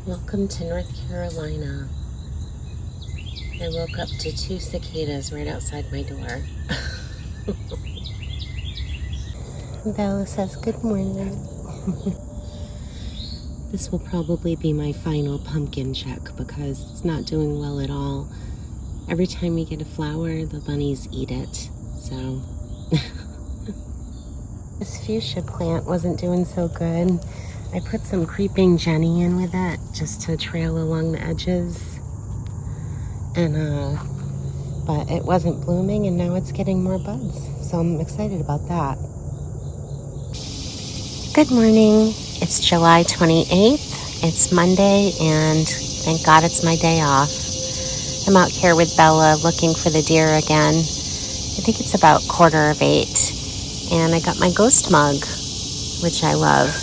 Welcome to North Carolina. I woke up to 2 cicadas right outside my door. Bella says good morning. This will probably be my final pumpkin check because it's not doing well at all. Every time we get a flower, the bunnies eat it. So this fuchsia plant wasn't doing so good. I put some creeping Jenny in with it just to trail along the edges. But it wasn't blooming, and now it's getting more buds. So I'm excited about that. Good morning. It's July 28th. It's Monday, and thank God it's my day off. I'm out here with Bella looking for the deer again. I think it's about 7:45, and I got my ghost mug, which I love.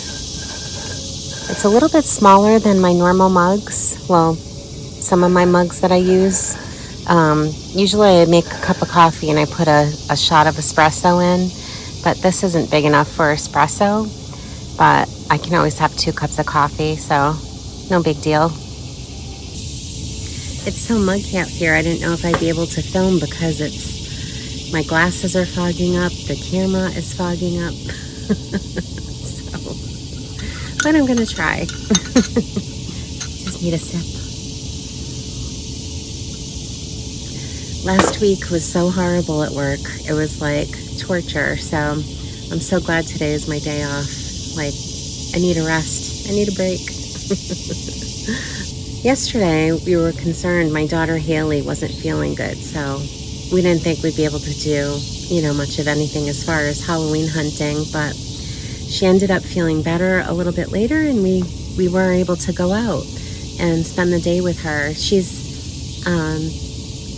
It's a little bit smaller than my normal mugs. Well, some of my mugs that I use. Usually I make a cup of coffee and I put a shot of espresso in, but this isn't big enough for espresso, but I can always have 2 cups of coffee, so no big deal. It's so muggy out here. I didn't know if I'd be able to film because my glasses are fogging up, the camera is fogging up. But I'm gonna try. Just need a sip. Last week was so horrible at work. It was like torture. So I'm so glad today is my day off. Like, I need a rest. I need a break. Yesterday, we were concerned. My daughter Haley wasn't feeling good. So we didn't think we'd be able to do, much of anything as far as Halloween hunting. But she ended up feeling better a little bit later, and we were able to go out and spend the day with her. She's,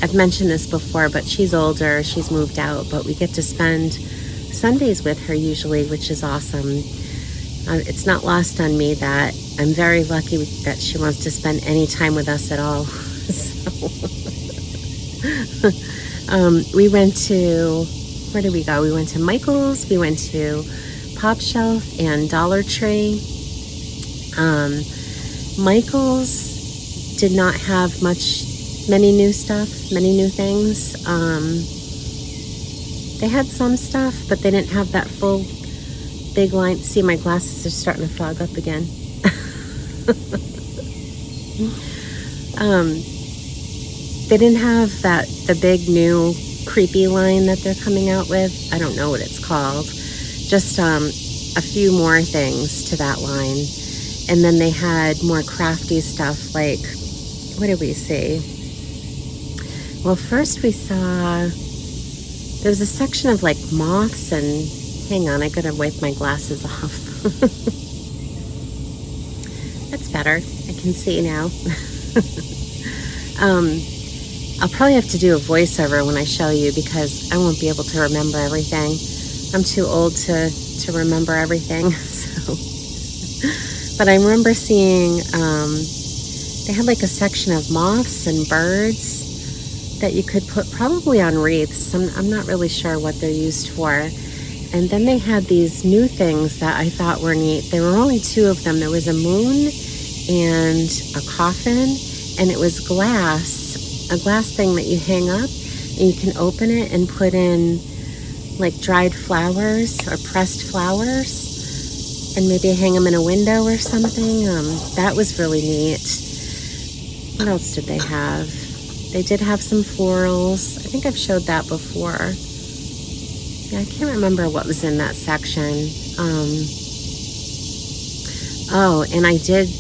I've mentioned this before, but she's older, she's moved out, but we get to spend Sundays with her usually, which is awesome. It's not lost on me that I'm very lucky that she wants to spend any time with us at all. So, we went to, where did we go? We went to Michael's, we went to Popshelf and Dollartree. Michael's did not have many new things. They had some stuff, but they didn't have that full big line. See, my glasses are starting to fog up again. They didn't have the big new creepy line that they're coming out with. I don't know what it's called. Just a few more things to that line. And then they had more crafty stuff, like, what did we see? Well, first we saw, there was a section of like moths and, hang on, I gotta wipe my glasses off. That's better, I can see now. I'll probably have to do a voiceover when I show you because I won't be able to remember everything. I'm too old to remember everything. So, but I remember seeing, they had like a section of moths and birds that you could put probably on wreaths. I'm not really sure what they're used for. And then they had these new things that I thought were neat. There were only 2 of them. There was a moon and a coffin, and it was a glass thing that you hang up, and you can open it and put in like dried flowers or pressed flowers, and maybe hang them in a window or something. That was really neat. What else did they have? They did have some florals. I think I've showed that before. Yeah, I can't remember what was in that section. Oh, and I did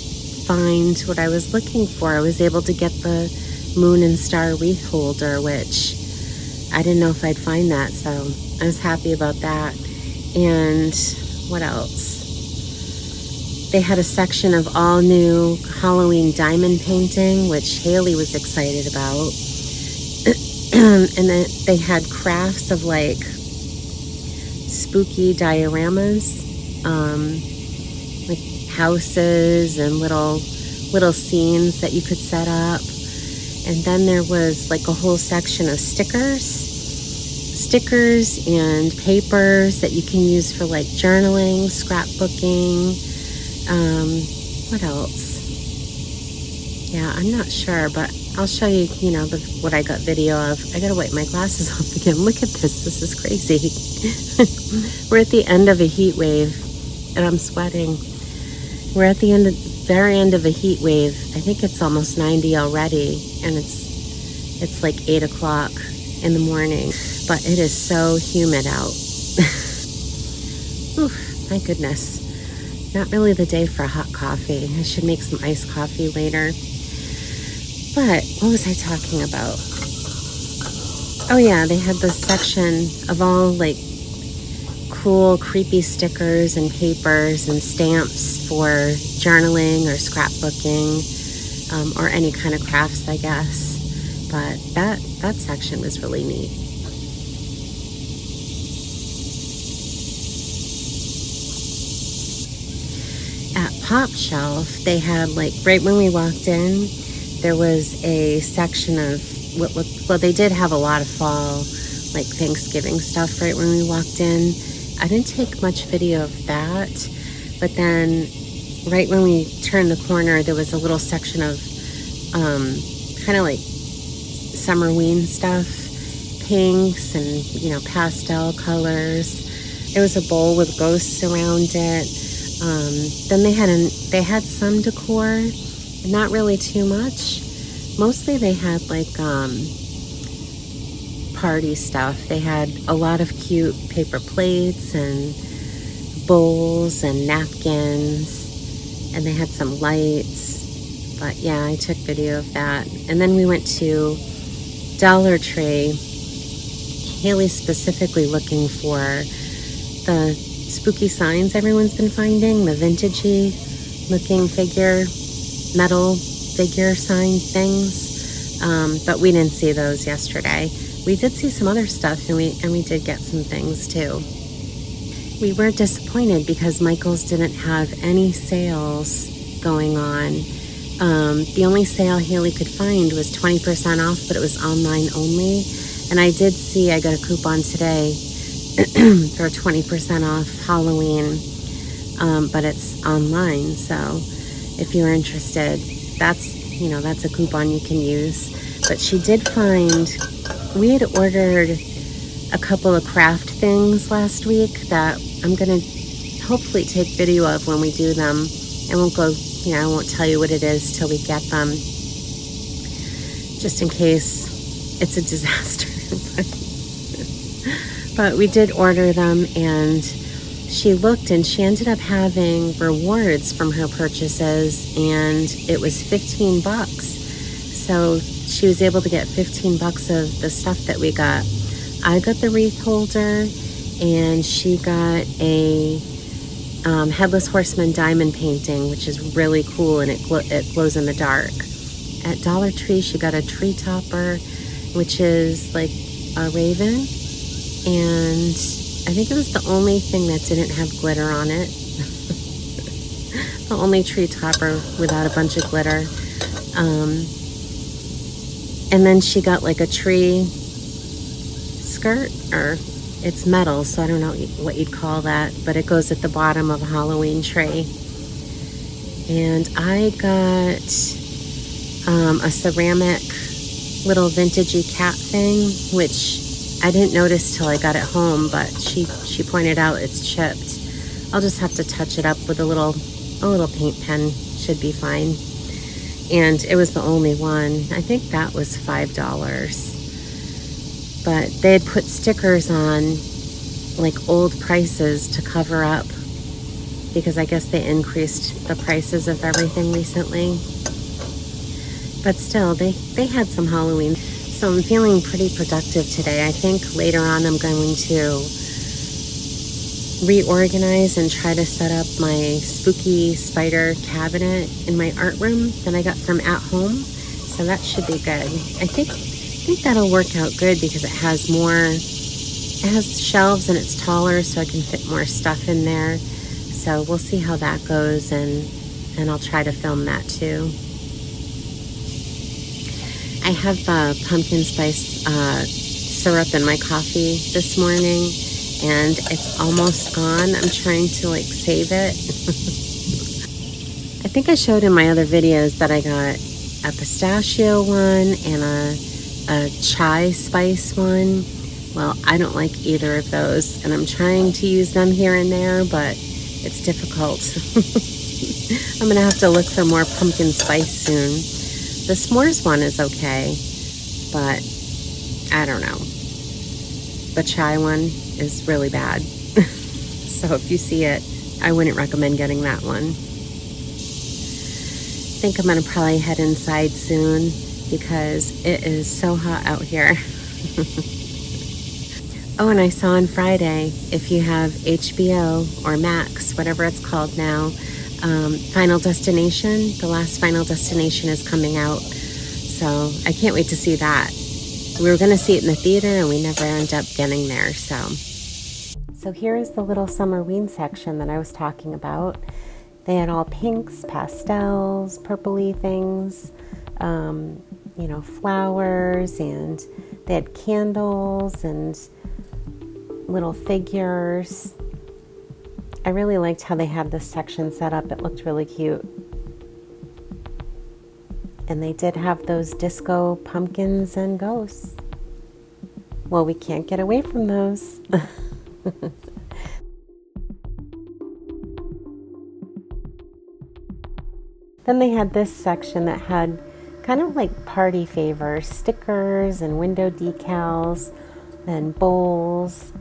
find what I was looking for. I was able to get the moon and star wreath holder, which I didn't know if I'd find that, so I was happy about that. And what else? They had a section of all new Halloween diamond painting, which Haley was excited about. And then they had crafts of like spooky dioramas, like houses and little scenes that you could set up. And then there was like a whole section of stickers and papers that you can use for like journaling, scrapbooking. What else? Yeah, I'm not sure, but I'll show you, what I got video of. I gotta wipe my glasses off again. Look at this. This is crazy. We're at the end of a heat wave, and I'm sweating. We're at the very end of a heat wave. I think it's almost 90 already, and it's like 8 o'clock in the morning, but it is so humid out. Ooh, my goodness. Not really the day for a hot coffee. I should make some iced coffee later. But what was I talking about? Oh yeah, they had this section of all like cool, creepy stickers and papers and stamps for journaling or scrapbooking, or any kind of crafts, I guess. But that section was really neat. At Popshelf, they had, like, right when we walked in, there was a section of well, they did have a lot of fall, like Thanksgiving stuff right when we walked in. I didn't take much video of that, but then right when we turned the corner, there was a little section of kind of like summerween stuff, pinks and pastel colors. There was a bowl with ghosts around it. Then they had some decor, not really too much. Mostly they had like party stuff. They had a lot of cute paper plates and bowls and napkins, and they had some lights. But yeah, I took video of that. And then we went to Dollartree. Haley's specifically looking for the spooky signs everyone's been finding, the vintagey looking metal figure sign things. But we didn't see those yesterday. We did see some other stuff, and we did get some things too. We were disappointed because Michael's didn't have any sales going on. The only sale Haley could find was 20% off, but it was online only. And I did see, I got a coupon today for 20% off Halloween, but it's online. So if you're interested, that's a coupon you can use. But she did find, we had ordered a couple of craft things last week that I'm gonna hopefully take video of when we do them. I won't I won't tell you what it is till we get them, just in case it's a disaster. But we did order them, and she looked and she ended up having rewards from her purchases, and it was $15. So she was able to get $15 of the stuff that we got. I got the wreath holder, and she got a Headless Horseman diamond painting, which is really cool, and it glows in the dark. At Dollar Tree, she got a tree topper, which is like a raven, and I think it was the only thing that didn't have glitter on it. The only tree topper without a bunch of glitter. And then she got like a tree skirt, or it's metal, so I don't know what you'd call that, but it goes at the bottom of a Halloween tree. And I got a ceramic little vintagey cat thing, which I didn't notice till I got it home, but she pointed out it's chipped. I'll just have to touch it up with a little paint pen, should be fine. And it was the only one. I think that was $5. But they had put stickers on like old prices to cover up, because I guess they increased the prices of everything recently. But still, they had some Halloween. So I'm feeling pretty productive today. I think later on I'm going to reorganize and try to set up my spooky spider cabinet in my art room that I got from At Home. So that should be good. I think that'll work out good because it has shelves and it's taller, so I can fit more stuff in there. So we'll see how that goes, and I'll try to film that too. I have pumpkin spice syrup in my coffee this morning, and it's almost gone. I'm trying to save it. I think I showed in my other videos that I got a pistachio one and a chai spice one. Well, I don't like either of those, and I'm trying to use them here and there, but it's difficult. I'm going to have to look for more pumpkin spice soon. The s'mores one is okay, but I don't know. The chai one is really bad. So if you see it, I wouldn't recommend getting that one. I think I'm going to probably head inside soon because it is so hot out here. Oh, and I saw on Friday, if you have HBO or Max, whatever it's called now, Final Destination, the last Final Destination is coming out. So I can't wait to see that. We were going to see it in the theater and we never ended up getting there. So here is the little Summerween section that I was talking about. They had all pinks, pastels, purpley things, flowers, and they had candles and little figures. I really liked how they had this section set up. It looked really cute. And they did have those disco pumpkins and ghosts. Well, we can't get away from those. Then they had this section that had kind of like party favors, stickers and window decals and bowls.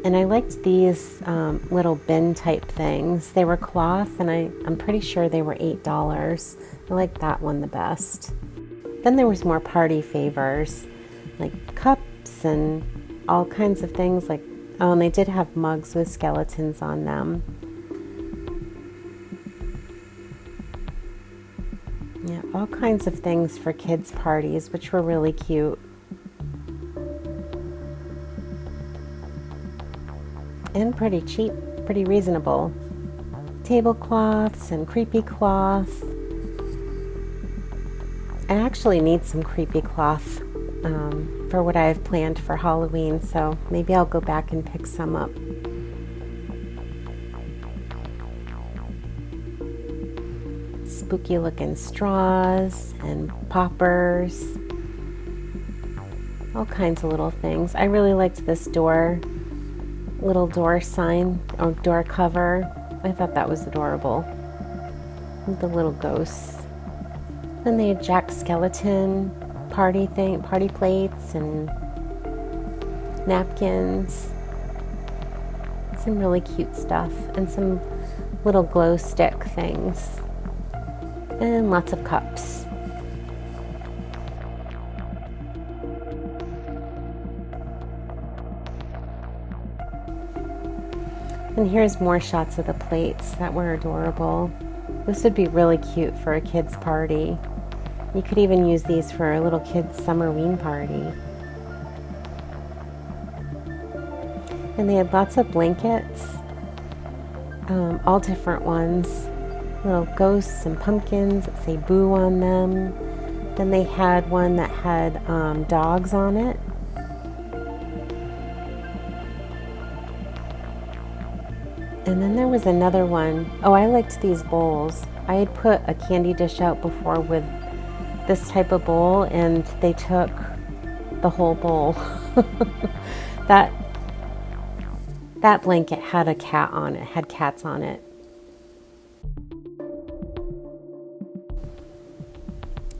And I liked these little bin type things. They were cloth, and I'm pretty sure they were $8. I liked that one the best. Then there was more party favors, like cups and all kinds of things. And they did have mugs with skeletons on them. Yeah, all kinds of things for kids' parties, which were really cute. And pretty cheap, pretty reasonable. Tablecloths and creepy cloth. I actually need some creepy cloth for what I've planned for Halloween, so maybe I'll go back and pick some up. Spooky looking straws and poppers. All kinds of little things. I really liked this little door sign or door cover. I thought that was adorable. With the little ghosts. Then they had Jack Skeleton party plates and napkins. Some really cute stuff and some little glow stick things. And lots of cups. And here's more shots of the plates that were adorable. This would be really cute for a kid's party. You could even use these for a little kid's Summerween party. And they had lots of blankets, all different ones. Little ghosts and pumpkins that say boo on them. Then they had one that had dogs on it. And then there was another one. Oh, I liked these bowls. I had put a candy dish out before with this type of bowl, and they took the whole bowl. That blanket had a cat on it, had cats on it.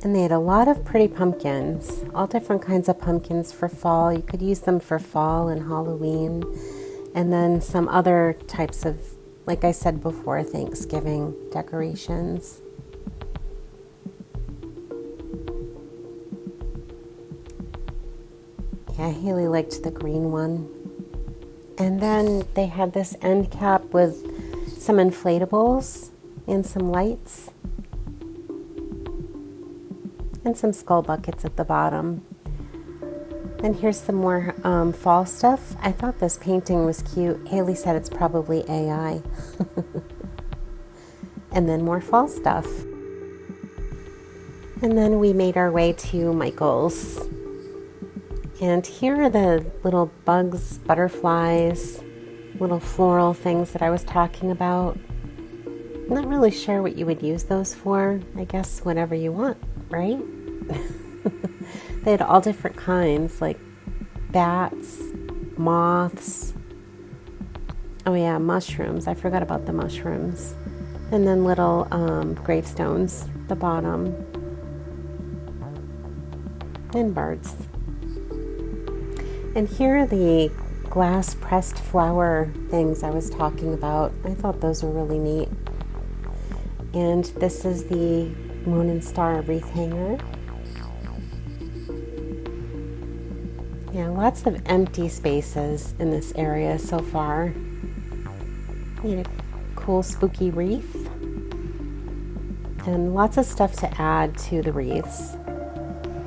And they had a lot of pretty pumpkins, all different kinds of pumpkins for fall. You could use them for fall and Halloween. And then some other types of, like I said before, Thanksgiving decorations. Yeah, Haley liked the green one. And then they had this end cap with some inflatables and some lights. And some skull buckets at the bottom. And here's some more fall stuff. I thought this painting was cute. Haley said it's probably AI. And then more fall stuff. And then we made our way to Michael's. And here are the little bugs, butterflies, little floral things that I was talking about. Not really sure what you would use those for. I guess whatever you want, right? They had all different kinds, like bats, moths. Oh yeah, mushrooms. I forgot about the mushrooms. And then little gravestones, the bottom. And birds. And here are the glass pressed flower things I was talking about. I thought those were really neat. And this is the moon and star wreath hanger. Yeah, lots of empty spaces in this area so far. You know, cool spooky wreath. And lots of stuff to add to the wreaths.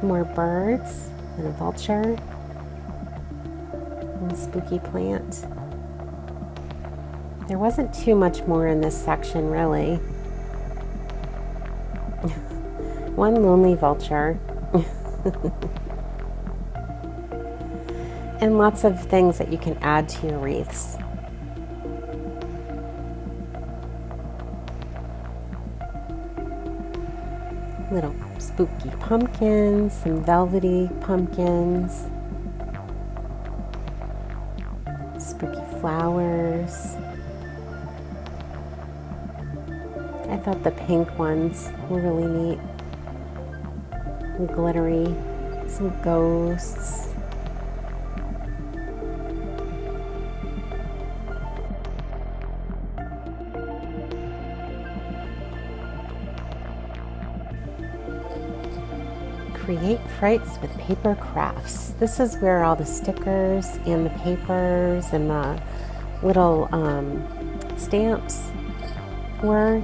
More birds and a vulture. And a spooky plant. There wasn't too much more in this section, really. One lonely vulture. And lots of things that you can add to your wreaths. Little spooky pumpkins, some velvety pumpkins, spooky flowers. I thought the pink ones were really neat. And glittery, some ghosts. Create frights with paper crafts. This is where all the stickers and the papers and the little stamps were.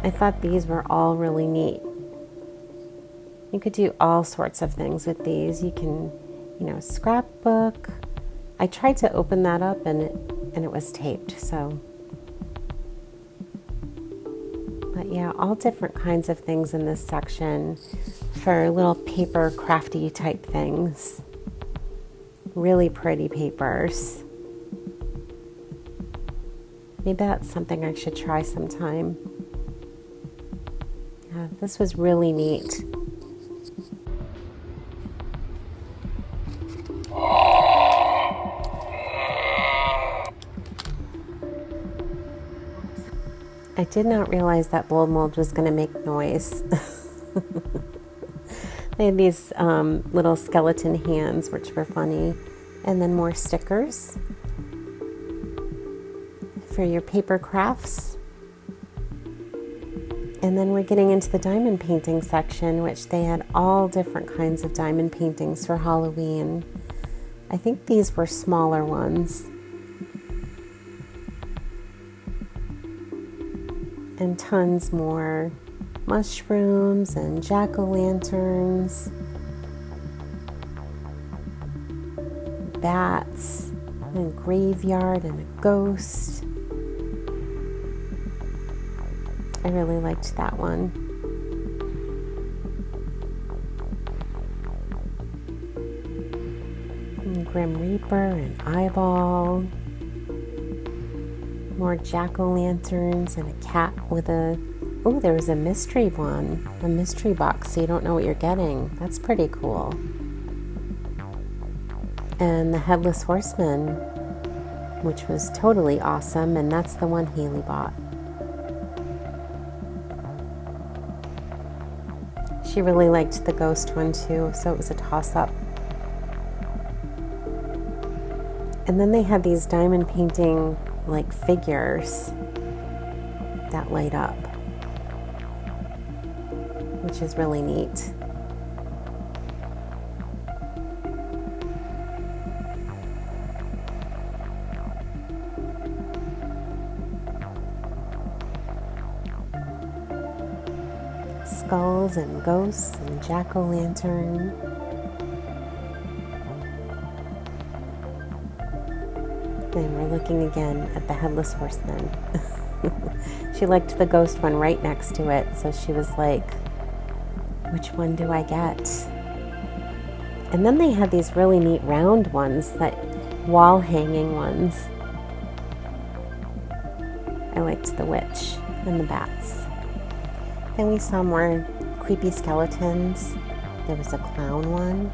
I thought these were all really neat. You could do all sorts of things with these. You can, scrapbook. I tried to open that up and it was taped, so. But yeah, all different kinds of things in this section for little paper crafty type things. Really pretty papers. Maybe that's something I should try sometime. Yeah, this was really neat. I did not realize that blow mold was going to make noise. They had these little skeleton hands, which were funny. And then more stickers for your paper crafts. And then we're getting into the diamond painting section, which they had all different kinds of diamond paintings for Halloween. I think these were smaller ones. And tons more mushrooms and jack-o'-lanterns, bats, and a graveyard and a ghost. I really liked that one. And Grim Reaper and Eyeball. More jack-o'-lanterns and a cat with a... Oh, there was a mystery one. A mystery box, so you don't know what you're getting. That's pretty cool. And the Headless Horseman, which was totally awesome, and that's the one Haley bought. She really liked the ghost one too, so it was a toss-up. And then they had these diamond painting like figures that light up, which is really neat. Skulls and ghosts and jack-o'-lantern. And we're looking again at the Headless Horseman. She liked the ghost one right next to it, so she was like, which one do I get? And then they had these really neat round ones, that wall hanging ones. I liked the witch and the bats. Then we saw more creepy skeletons. There was a clown one.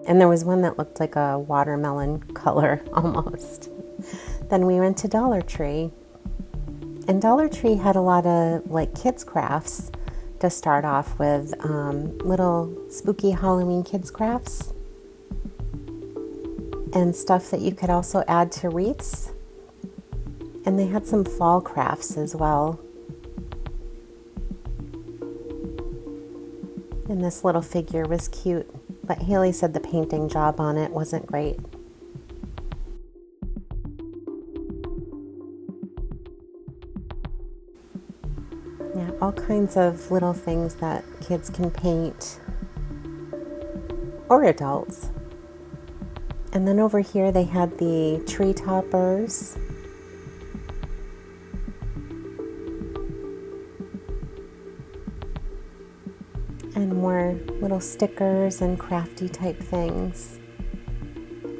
And there was one that looked like a watermelon color almost. Then we went to Dollartree. And Dollartree had a lot of like kids crafts to start off with, little spooky Halloween kids crafts. And stuff that you could also add to wreaths. And they had some fall crafts as well. And this little figure was cute, but Haley said the painting job on it wasn't great. Yeah, all kinds of little things that kids can paint, or adults. And then over here they had the tree toppers. And more little stickers and crafty type things.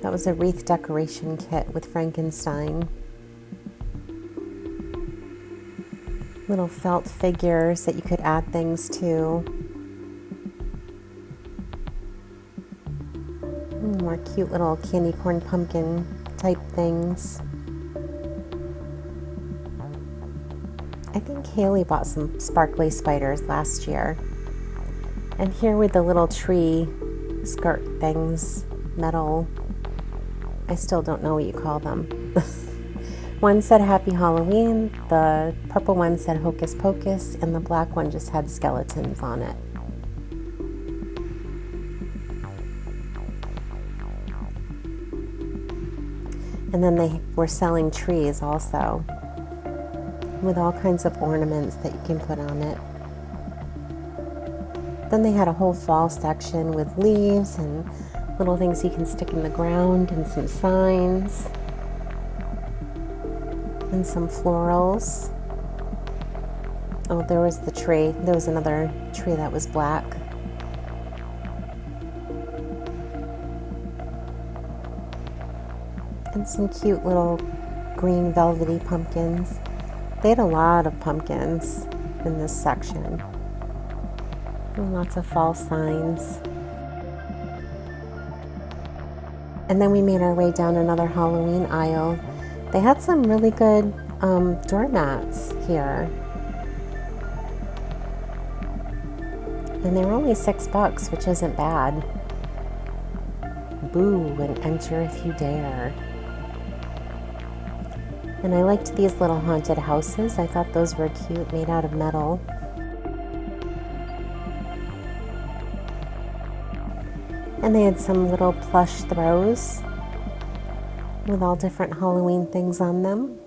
That was a wreath decoration kit with Frankenstein. Little felt figures that you could add things to. More cute little candy corn pumpkin type things. I think Haley bought some sparkly spiders last year. And here with the little tree skirt things, metal, I still don't know what you call them. One said Happy Halloween, the purple one said Hocus Pocus, and the black one just had skeletons on it. And then they were selling trees also, with all kinds of ornaments that you can put on it. Then they had a whole fall section with leaves and little things you can stick in the ground and some signs and some florals. Oh, there was the tree. There was another tree that was black. And some cute little green velvety pumpkins. They had a lot of pumpkins in this section. And lots of fall signs. And then we made our way down another Halloween aisle. They had some really good doormats here. And they were only $6, which isn't bad. Boo and enter if you dare. And I liked these little haunted houses. I thought those were cute, made out of metal. And they had some little plush throws with all different Halloween things on them.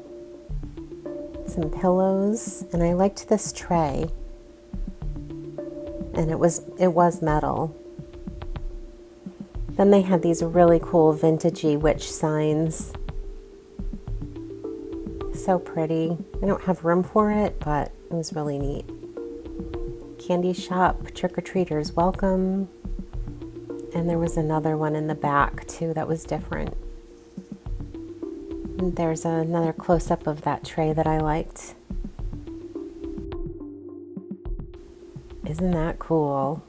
Some pillows, and I liked this tray. And it was metal. Then they had these really cool vintagey witch signs. So pretty. I don't have room for it, but it was really neat. Candy shop, trick-or-treaters welcome. And there was another one in the back too that was different. And there's another close-up of that tray that I liked. Isn't that cool?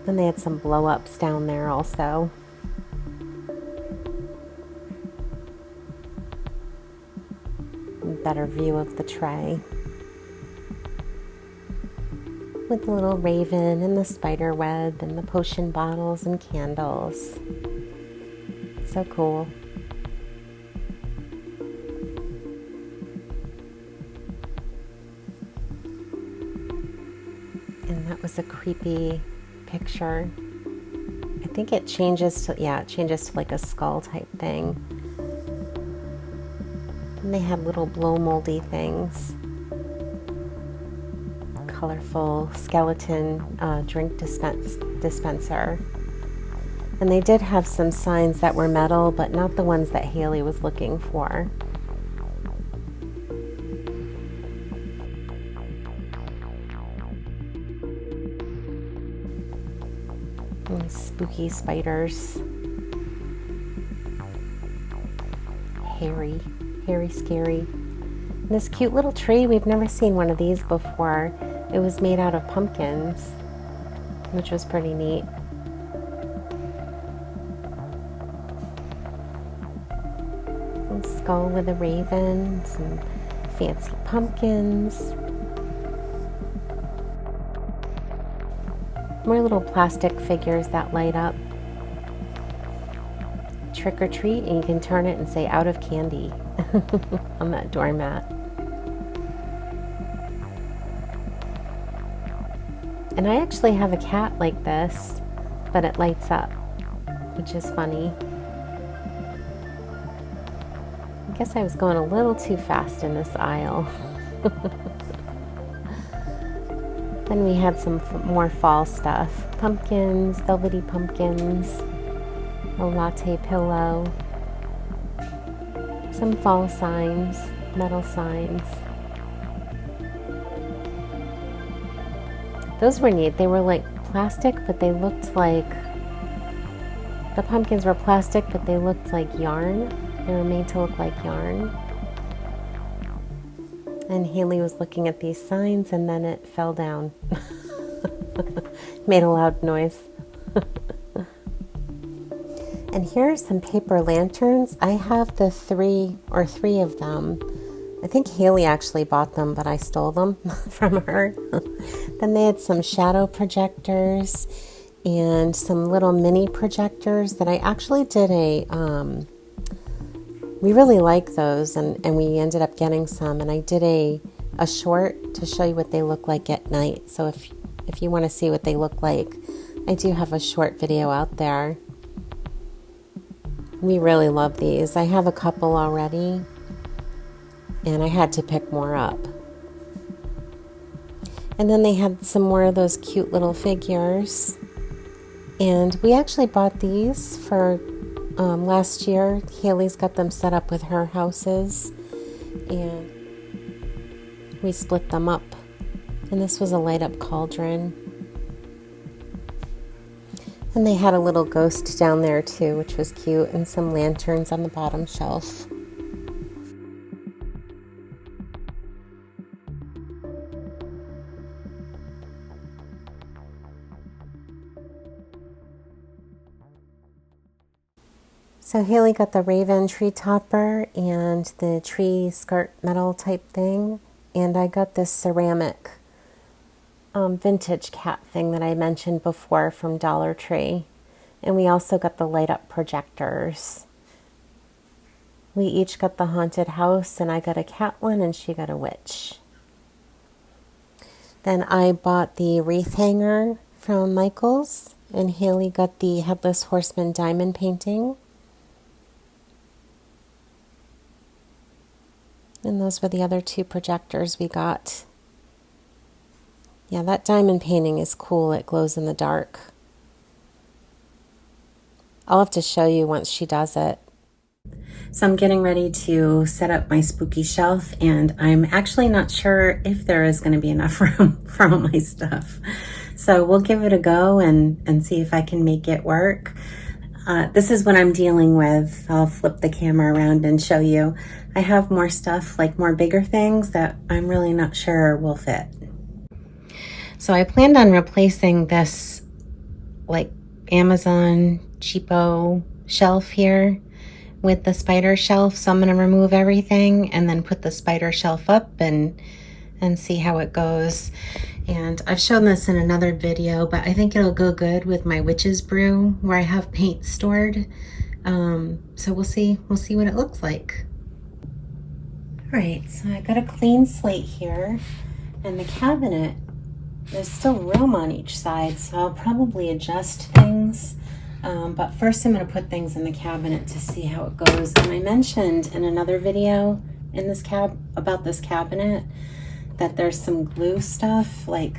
Then they had some blow-ups down there also. Better view of the tray. With the little raven and the spider web and the potion bottles and candles. So cool. And that was a creepy picture. I think it changes to like a skull type thing. And they had little blow moldy things. Colorful skeleton drink dispenser. And they did have some signs that were metal, but not the ones that Haley was looking for. And spooky spiders. Hairy, scary. This cute little tree, we've never seen one of these before. It was made out of pumpkins, which was pretty neat. A skull with a raven, some fancy pumpkins. More little plastic figures that light up. Trick or treat, and you can turn it and say out of candy on that doormat. And I actually have a cat like this, but it lights up, which is funny. I guess I was going a little too fast in this aisle. Then we had some more fall stuff. Pumpkins, velvety pumpkins, a latte pillow, some fall signs, metal signs. Those were neat. They were like plastic, but they looked like, the pumpkins were plastic, but they looked like yarn. They were made to look like yarn. And Haley was looking at these signs, and then it fell down. Made a loud noise. And here are some paper lanterns. I have the three of them. I think Haley actually bought them, but I stole them from her. Then they had some shadow projectors and some little mini projectors that I actually did we really like those, and we ended up getting some, and I did a short to show you what they look like at night. So if you want to see what they look like, I do have a short video out there. We really love these. I have a couple already, and I had to pick more up. And then they had some more of those cute little figures, and we actually bought these for last year. Haley's got them set up with her houses, and we split them up. And this was a light up cauldron. And they had a little ghost down there too, which was cute, and some lanterns on the bottom shelf. So Haley got the raven tree topper and the tree skirt metal type thing, and I got this ceramic vintage cat thing that I mentioned before from Dollartree. And we also got the light up projectors. We each got the haunted house, and I got a cat one and she got a witch. Then I bought the wreath hanger from Michael's, and Haley got the Headless Horseman diamond painting. And those were the other two projectors we got. Yeah, that diamond painting is cool. It glows in the dark. I'll have to show you once she does it. So I'm getting ready to set up my spooky shelf, and I'm actually not sure if there is going to be enough room for all my stuff. So we'll give it a go and see if I can make it work. This is what I'm dealing with. I'll flip the camera around and show you. I have more stuff, like more bigger things that I'm really not sure will fit. So I planned on replacing this like Amazon cheapo shelf here with the spider shelf. So I'm going to remove everything and then put the spider shelf up and see how it goes. And I've shown this in another video, but I think it'll go good with my witch's brew where I have paint stored. So we'll see what it looks like. All right, so I got a clean slate here, and the cabinet, there's still room on each side, so I'll probably adjust things. But first I'm going to put things in the cabinet to see how it goes. And I mentioned in another video in this about this cabinet that there's some glue stuff, like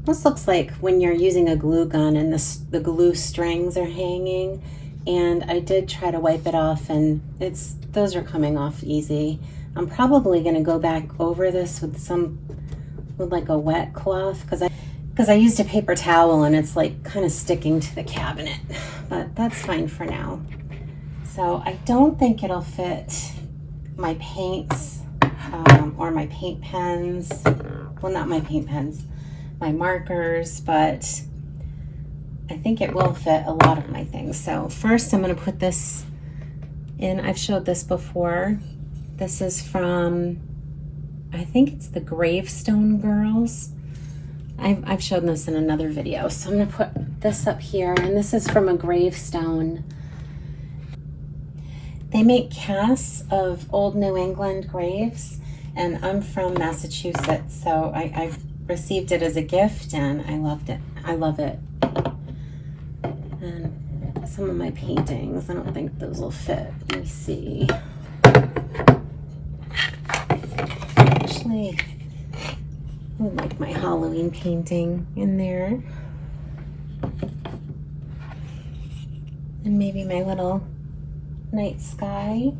this looks like when you're using a glue gun and the glue strings are hanging. And I did try to wipe it off, and those are coming off easy. I'm probably going to go back over this with like a wet cloth because I used a paper towel and it's like kind of sticking to the cabinet, but that's fine for now. So I don't think it'll fit my paints or my paint pens. Well, not my paint pens, my markers, but I think it will fit a lot of my things. So first I'm going to put this in. I've showed this before. This is from, I think it's the Gravestone Girls. I've shown this in another video. So I'm going to put this up here, and this is from a gravestone. They make casts of old New England graves, and I'm from Massachusetts, so I received it as a gift, and I loved it. I love it. And some of my paintings, I don't think those will fit. Let me see. Actually, I would like my Halloween painting in there. And maybe my little night sky.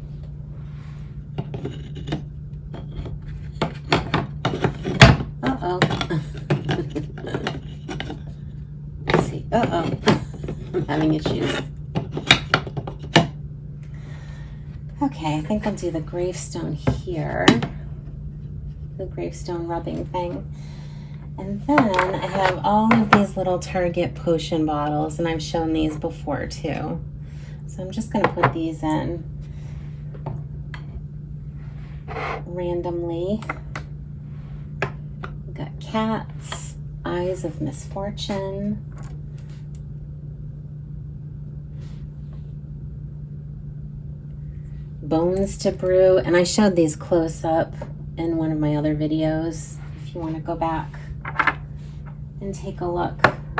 Uh-oh. Let's see. Uh-oh. I'm having issues. Okay, I think I'll do the gravestone here. The gravestone rubbing thing. And then I have all of these little Target potion bottles, and I've shown these before too. So I'm just going to put these in randomly. We've got cats, eyes of misfortune, bones to brew, and I showed these close up in one of my other videos if you want to go back and take a look.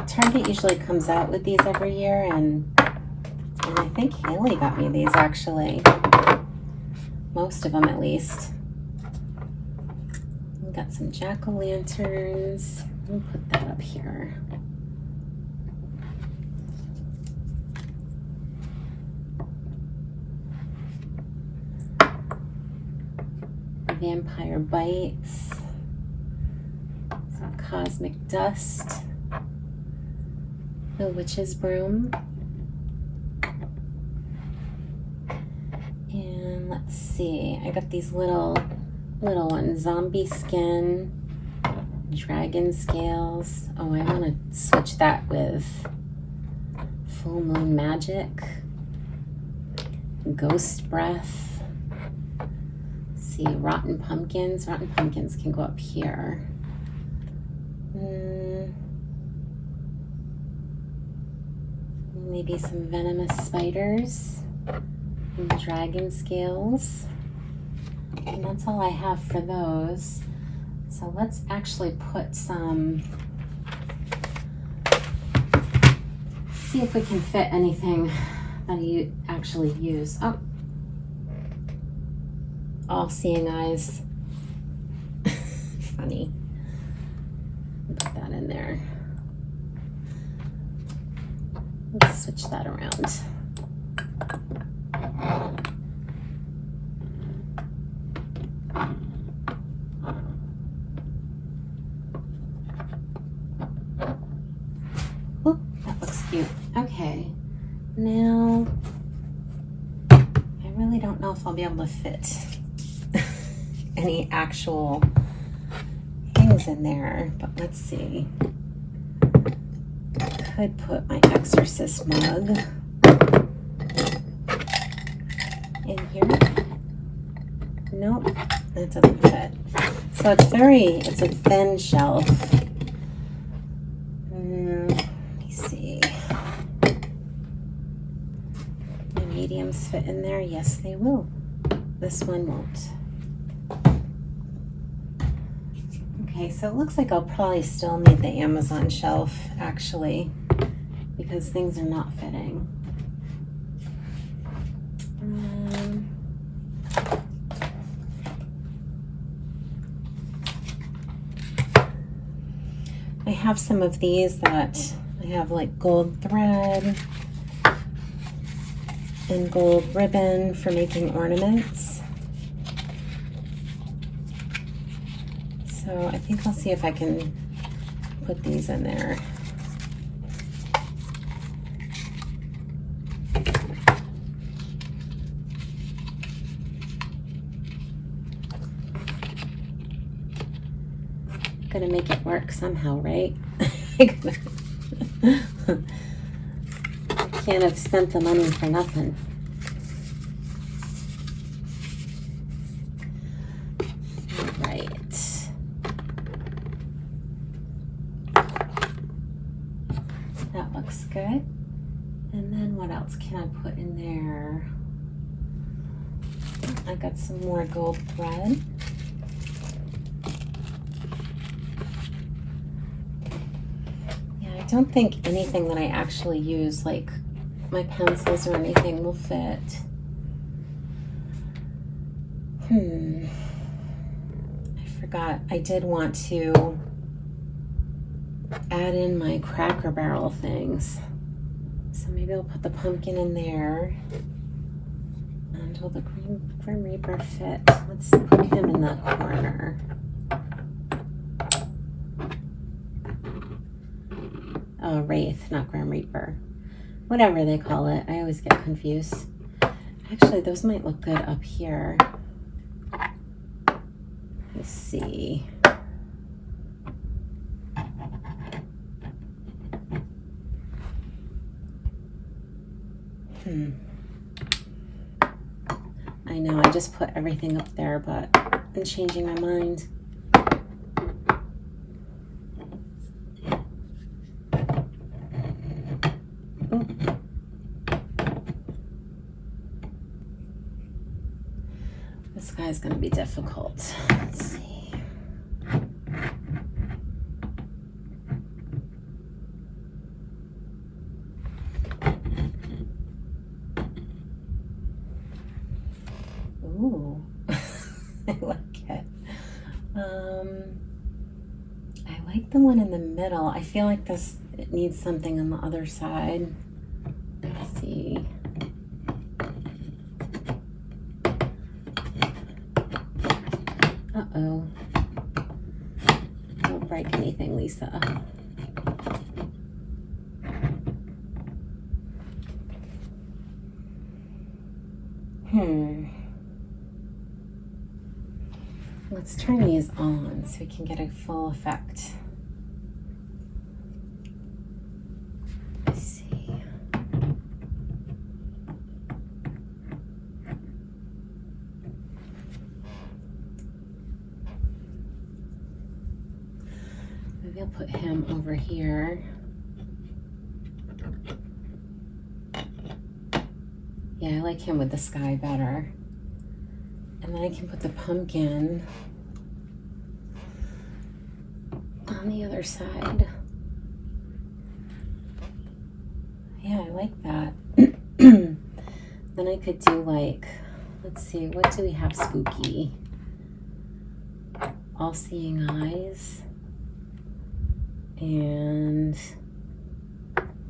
Target usually comes out with these every year, and I think Haley got me these actually. Most of them at least. We've got some jack-o'-lanterns. Let me put that up here. Vampire bites. Some cosmic dust. The witch's broom. And let's see, I got these little ones. Zombie skin, dragon scales. Oh, I want to switch that with full moon magic, ghost breath. Let's see, rotten pumpkins. Rotten pumpkins can go up here. Maybe some venomous spiders. And dragon scales, and that's all I have for those. So let's actually put some, see if we can fit anything that you actually use. Oh, all seeing eyes. Funny. Put that in there. Let's switch that around. Oh, that looks cute. Okay, now I really don't know if I'll be able to fit any actual things in there, but let's see. I could put my exorcist mug in here. Nope, that doesn't fit. So it's a thin shelf. Let me see. The mediums fit in there? Yes, they will. This one won't. Okay, so it looks like I'll probably still need the Amazon shelf, actually, because things are not fitting. I have some of these that I have like gold thread and gold ribbon for making ornaments. So I think I'll see if I can put these in there. Gonna make it work somehow, right? I can't have spent the money for nothing. All right. That looks good. And then what else can I put in there? I got some more gold thread. Yeah, I don't think anything that I actually use, like my pencils or anything, will fit. I forgot. I did want to add in my Cracker Barrel things. So maybe I'll put the pumpkin in there. And will the Grim Reaper fit? Let's put him in the corner. Oh, Wraith, not Grim Reaper. Whatever they call it. I always get confused. Actually, those might look good up here. Let's see. I know, I just put everything up there, but I'm changing my mind. Ooh. This guy's gonna be difficult. Let's see. Ooh, I like it. I like the one in the middle. I feel like it needs something on the other side. Let's see. Uh-oh. Don't break anything, Lisa. Let's turn these on so we can get a full effect. Let's see. Maybe I'll put him over here. Yeah, I like him with the sky better. And then I can put the pumpkin on the other side. Yeah, I like that. Then I could do like, let's see, what do we have spooky? All-seeing eyes. And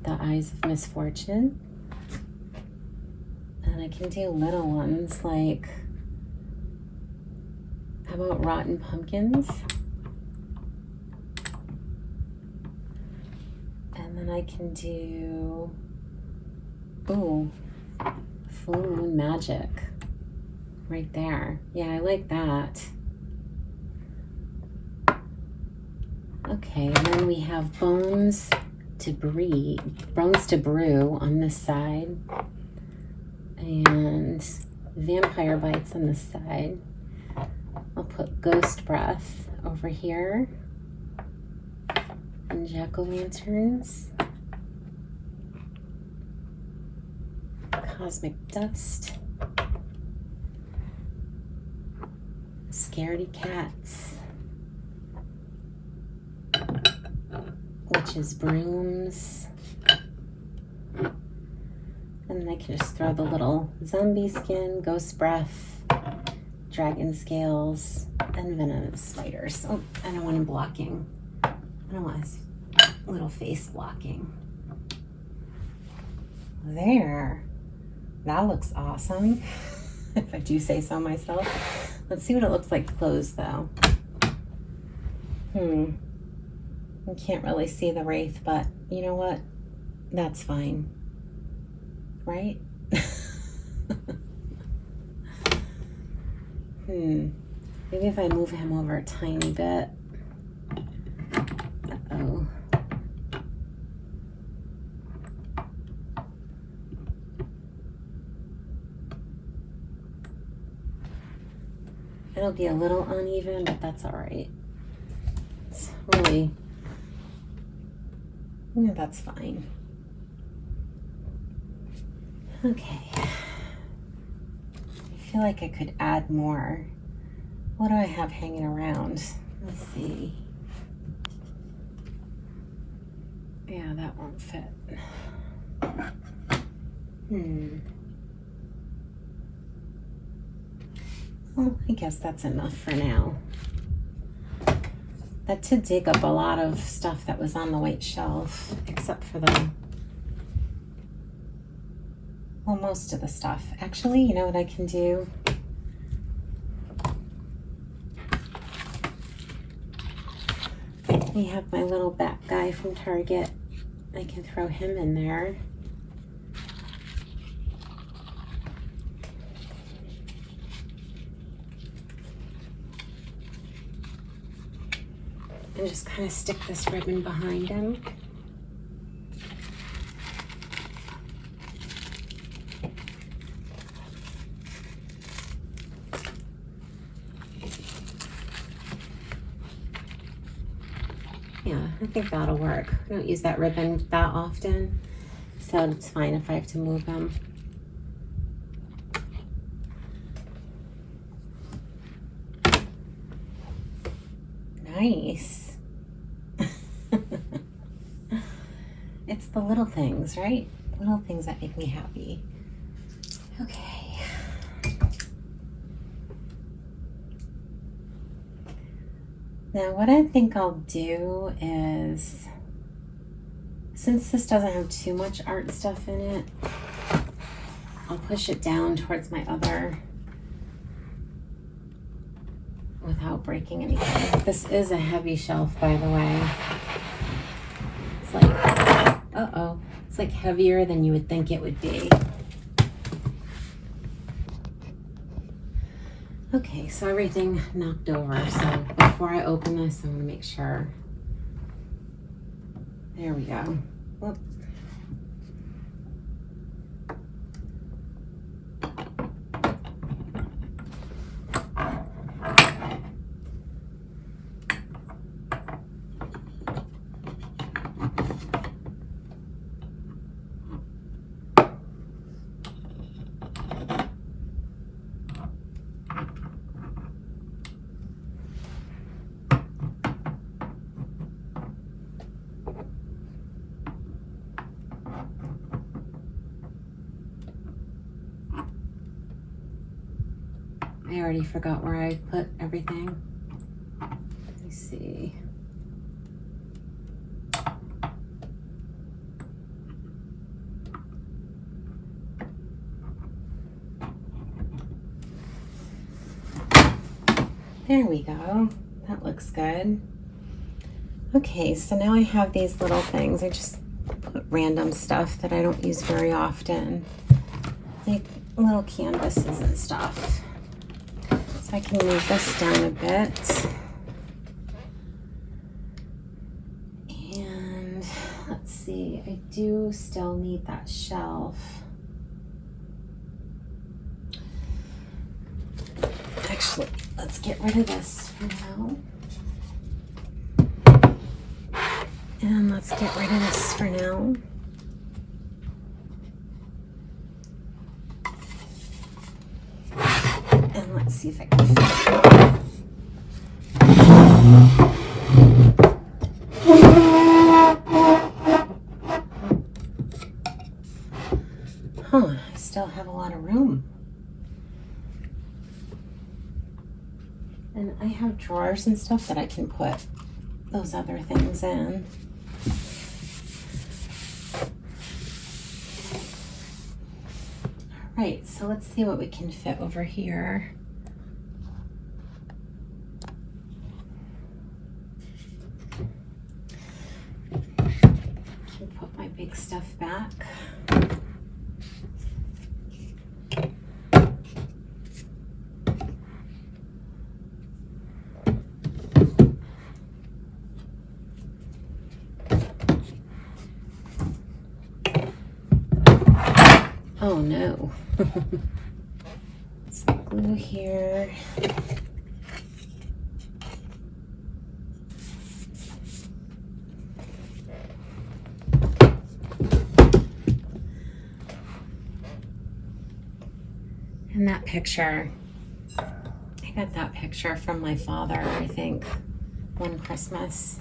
the eyes of misfortune. And I can do little ones like, how about rotten pumpkins? And then I can do, ooh, full moon magic right there. Yeah, I like that. Okay, and then we have bones to brew on this side, and vampire bites on this side. I'll put ghost breath over here, and jack-o'-lanterns, cosmic dust, scaredy cats, witches' brooms, and then I can just throw the little zombie skin, ghost breath, dragon scales, and venomous spiders. Oh, I don't want him blocking. I don't want his little face blocking. There. That looks awesome, if I do say so myself. Let's see what it looks like closed, though. You can't really see the wraith, but you know what? That's fine. Right? Maybe if I move him over a tiny bit. Uh-oh. It'll be a little uneven, but that's all right. It's really, yeah, that's fine. Okay. I feel like I could add more. What do I have hanging around? Let's see. Yeah, that won't fit. Well, I guess that's enough for now. That did dig up a lot of stuff that was on the white shelf, except for well, most of the stuff. Actually, you know what I can do? We have my little back guy from Target. I can throw him in there. And just kind of stick this ribbon behind him. Yeah, I think that'll work. I don't use that ribbon that often, so it's fine if I have to move him. Nice. It's the little things, right? Little things that make me happy. Okay. Now what I think I'll do is, since this doesn't have too much art stuff in it, I'll push it down towards my other without breaking anything. This is a heavy shelf, by the way. It's like, uh-oh, it's like heavier than you would think it would be. Okay, so everything knocked over. So before I open this, I want to make sure. There we go. Whoop. I already forgot where I put everything. Let me see. There we go. That looks good. Okay, so now I have these little things. I just put random stuff that I don't use very often, like little canvases and stuff. So I can move this down a bit. And let's see, I do still need that shelf. Actually, let's get rid of this for now. And let's get rid of this for now. And let's see if I can fit it. Huh, I still have a lot of room. And I have drawers and stuff that I can put those other things in. All right, so let's see what we can fit over here. Can put my big stuff back. Oh no. Some glue here. And that picture, I got that picture from my father, I think, one Christmas.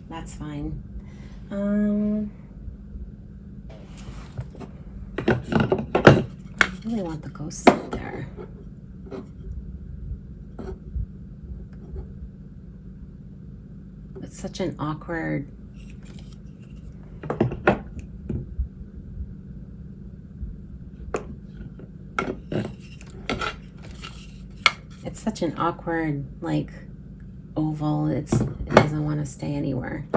That's fine. I really want the ghost up there. It's such an awkward... It's such an awkward, like, oval. It doesn't want to stay anywhere.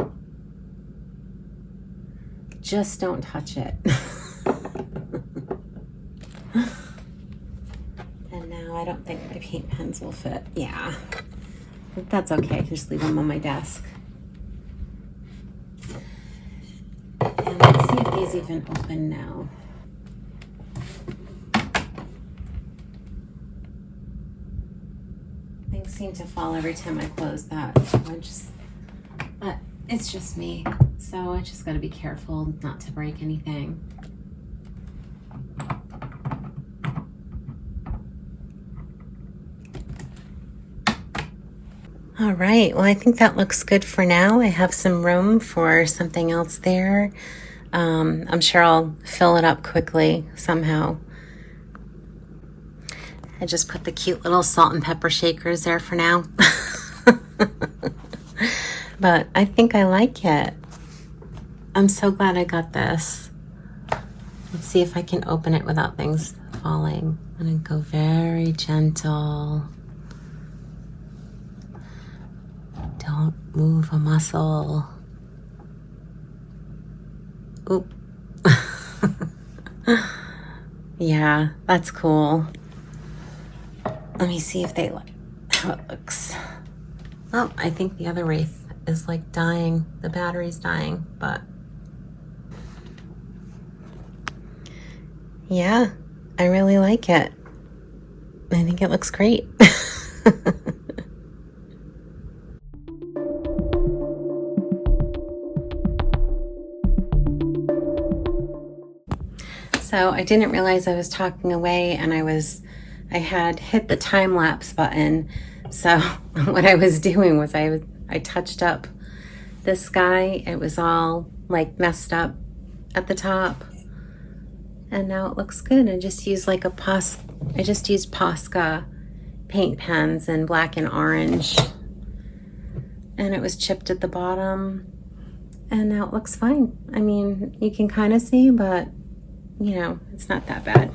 Just don't touch it. And now I don't think my paint pens will fit. Yeah, but that's okay. Just leave them on my desk. And let's see if these even open now. Things seem to fall every time I close that. So but it's just me. So I just got to be careful not to break anything. All right, well, I think that looks good for now. I have some room for something else there. I'm sure I'll fill it up quickly somehow. I just put the cute little salt and pepper shakers there for now. But I think I like it. I'm so glad I got this. Let's see if I can open it without things falling. I'm gonna go very gentle. Don't move a muscle. Oop. Yeah, that's cool. Let me see if how it looks. Oh, I think the other wraith is like dying. The battery's dying, but yeah, I really like it. I think it looks great. So I didn't realize I was talking away, and I had hit the time lapse button. So what I was doing was I touched up this sky. It was all like messed up at the top, and now it looks good. I just used used Posca paint pens in black and orange, and it was chipped at the bottom, and now it looks fine. I mean, you can kind of see, but you know, it's not that bad.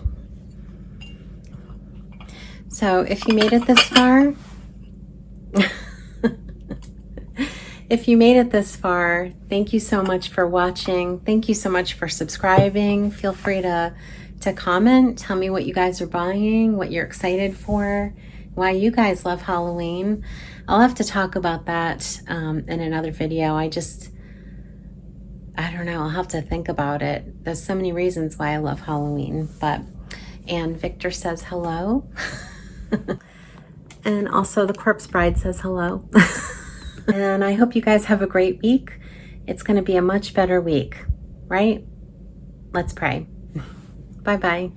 So if you made it this far, thank you so much for watching. Thank you so much for subscribing. Feel free to comment. Tell me what you guys are buying, what you're excited for, why you guys love Halloween. I'll have to talk about that in another video. I don't know. I'll have to think about it. There's so many reasons why I love Halloween. And Victor says hello. And also the Corpse Bride says hello. And I hope you guys have a great week. It's going to be a much better week, right? Let's pray. Bye-bye.